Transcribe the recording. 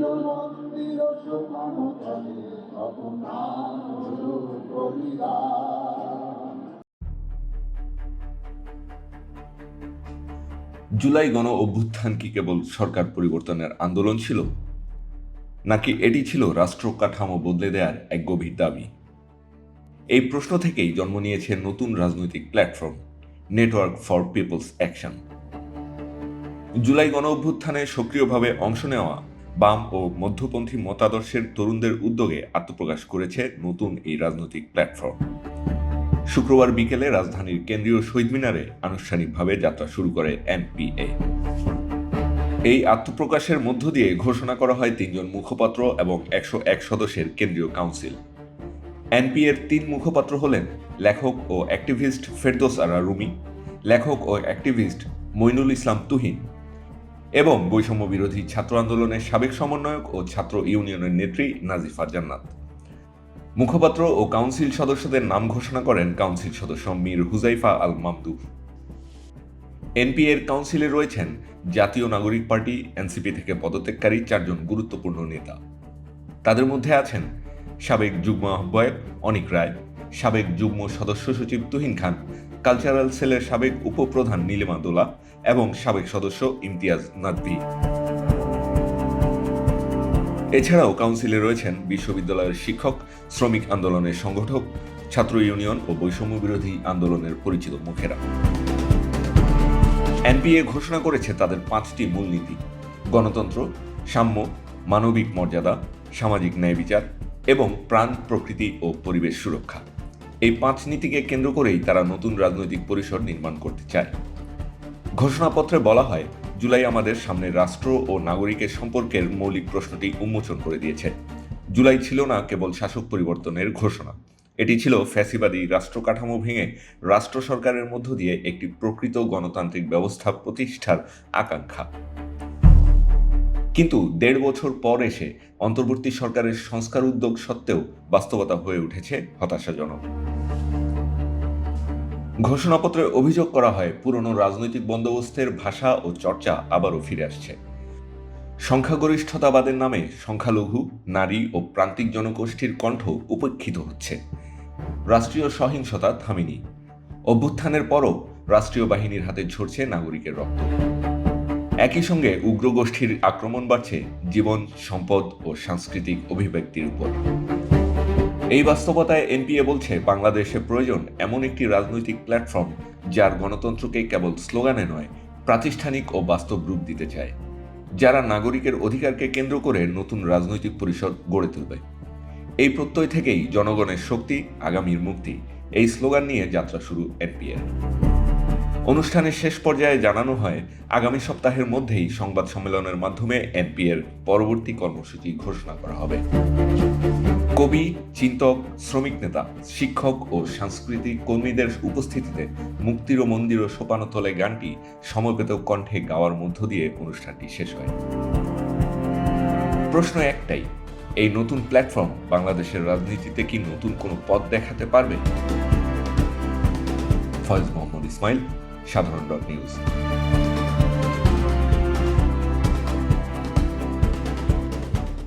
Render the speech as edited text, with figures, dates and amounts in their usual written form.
মন্দির শুকানো তলে আপনার বলিদান। জুলাই গণ অভ্যুত্থান কি কেবল সরকার পরিবর্তনের আন্দোলন ছিল, নাকি এটি ছিল রাষ্ট্র কাঠামো বদলে দেওয়ার এক গভীর দাবি? এই প্রশ্ন থেকেই জন্ম নিয়েছে নতুন রাজনৈতিক platform network for people's action. জুলাই গণ অভ্যুত্থানে সক্রিয়ভাবে অংশ নেওয়া বাম ও মধ্যপন্থী মতাদর্শের তরুণদের উদ্যোগে আত্মপ্রকাশ করেছে নতুন এই রাজনৈতিক প্ল্যাটফর্ম। শুক্রবার বিকেলে রাজধানীর কেন্দ্রীয় শহীদ মিনারে আনুষ্ঠানিকভাবে যাত্রা শুরু করে এনপিএ। এই আত্মপ্রকাশের মধ্য দিয়ে ঘোষণা করা হয় ৩ জন মুখপাত্র এবং ১০১ সদস্যের কেন্দ্রীয় কাউন্সিল। এনপিএর ৩ মুখপাত্র হলেন লেখক ও অ্যাক্টিভিস্ট ফেরদৌস আরা রুমি, লেখক ও অ্যাক্টিভিস্ট মইনুল ইসলাম তুহিন এবং বৈষম্য বিরোধী ছাত্র আন্দোলনের সাবেক সমন্বয়ক ও ছাত্র ইউনিয়নের নেত্রী নাজিফা জান্নাত। মুখপাত্র ও কাউন্সিল সদস্যদের নাম ঘোষণা করেন কাউন্সিল সদস্য মীর হুজাইফা আল মামদুহ। এনপিএর কাউন্সিলে রয়েছেন জাতীয় নাগরিক পার্টি এনসিপি থেকে পদত্যাগকারী 4 জন গুরুত্বপূর্ণ নেতা। তাদের মধ্যে আছেন সাবেক যুগ্ম আহ্বায়ক অনিক রায়, সাবেক যুগ্ম সদস্য সচিব তুহিন খান, কালচারাল সেলের সাবেক উপপ্রধান নীলিমা দোলা এবং সাবেক সদস্য ইমতিয়াজ নাদভি। এছাড়াও কাউন্সিলে রয়েছেন বিশ্ববিদ্যালয়ের শিক্ষক, শ্রমিক আন্দোলনের সংগঠক, ছাত্র ইউনিয়ন ও বৈষম্য বিরোধী আন্দোলনের পরিচিত মুখেরা। এনপিএ ঘোষণা করেছে তাদের 5টি মূলনীতি: গণতন্ত্র, সাম্য, মানবিক মর্যাদা, সামাজিক ন্যায় বিচার এবং প্রাণ, প্রকৃতি ও পরিবেশ সুরক্ষা। এই 5 নীতিকে কেন্দ্র করেই তারা নতুন রাজনৈতিক পরিসর নির্মাণ করতে চায়। ঘোষণাপত্রে বলা হয়, জুলাই আমাদের সামনে রাষ্ট্র ও নাগরিকের সম্পর্কের মৌলিক প্রশ্নটি উন্মোচন করে দিয়েছে। জুলাই ছিল না কেবল শাসক পরিবর্তনের ঘোষণা, এটি ছিল ফ্যাসিবাদী রাষ্ট্র কাঠামো ভেঙে রাষ্ট্র সরকারের মধ্য দিয়ে একটি প্রকৃত গণতান্ত্রিক ব্যবস্থা প্রতিষ্ঠার আকাঙ্ক্ষা। কিন্তু 1.5 বছর পর এসে অন্তর্বর্তী সরকারের সংস্কার উদ্যোগ সত্ত্বেও বাস্তবতা হয়ে উঠেছে হতাশাজনক। ঘোষণাপত্রে অভিযোগ করা হয়, পুরনো রাজনৈতিক বন্দোবস্তের ভাষা ও চর্চা আবারও ফিরে আসছে। সংখ্যাগরিষ্ঠতাবাদের নামে সংখ্যালঘু, নারী ও প্রান্তিক জনগোষ্ঠীর কণ্ঠ উপেক্ষিত হচ্ছে। রাষ্ট্রীয় সহিংসতা থামেনি। অভ্যুত্থানের পরও রাষ্ট্রীয় বাহিনীর হাতে ঝরছে নাগরিকের রক্ত। একই সঙ্গে উগ্রগোষ্ঠীর আক্রমণ বাড়ছে জীবন, সম্পদ ও সাংস্কৃতিক অভিব্যক্তির উপর। এই বাস্তবতায় এনপিএ বলছে, বাংলাদেশে প্রয়োজন এমন একটি রাজনৈতিক প্ল্যাটফর্ম যার গণতন্ত্রকে কেবল স্লোগানে নয়, প্রাতিষ্ঠানিক ও বাস্তব রূপ দিতে চায়, যারা নাগরিকের অধিকারকে কেন্দ্র করে নতুন রাজনৈতিক পরিষদ গড়ে তুলবে। এই প্রত্যয় থেকেই জনগণের শক্তি, আগামীর মুক্তি, এই স্লোগান নিয়ে যাত্রা শুরু এনপিএর। অনুষ্ঠানের শেষ পর্যায়ে জানানো হয়, আগামী সপ্তাহের মধ্যেই সংবাদ সম্মেলনের মাধ্যমে এনপিএর পরবর্তী কর্মসূচি ঘোষণা করা হবে। কবি, চিন্তক, শ্রমিক নেতা, শিক্ষক ও সাংস্কৃতিক কর্মীদের উপস্থিতিতে মুক্তির মন্দির ও সোপানতলে গানটি সমবেত কণ্ঠে গাওয়ার মধ্য দিয়ে অনুষ্ঠানটি শেষ হয়। প্রশ্ন একটাই, এই নতুন প্ল্যাটফর্ম বাংলাদেশের রাজনীতিতে কি নতুন কোনো পথ দেখাতে পারবে? ফয়েজ মোহাম্মদ ইসমাইল, সাধারণ নিউজ।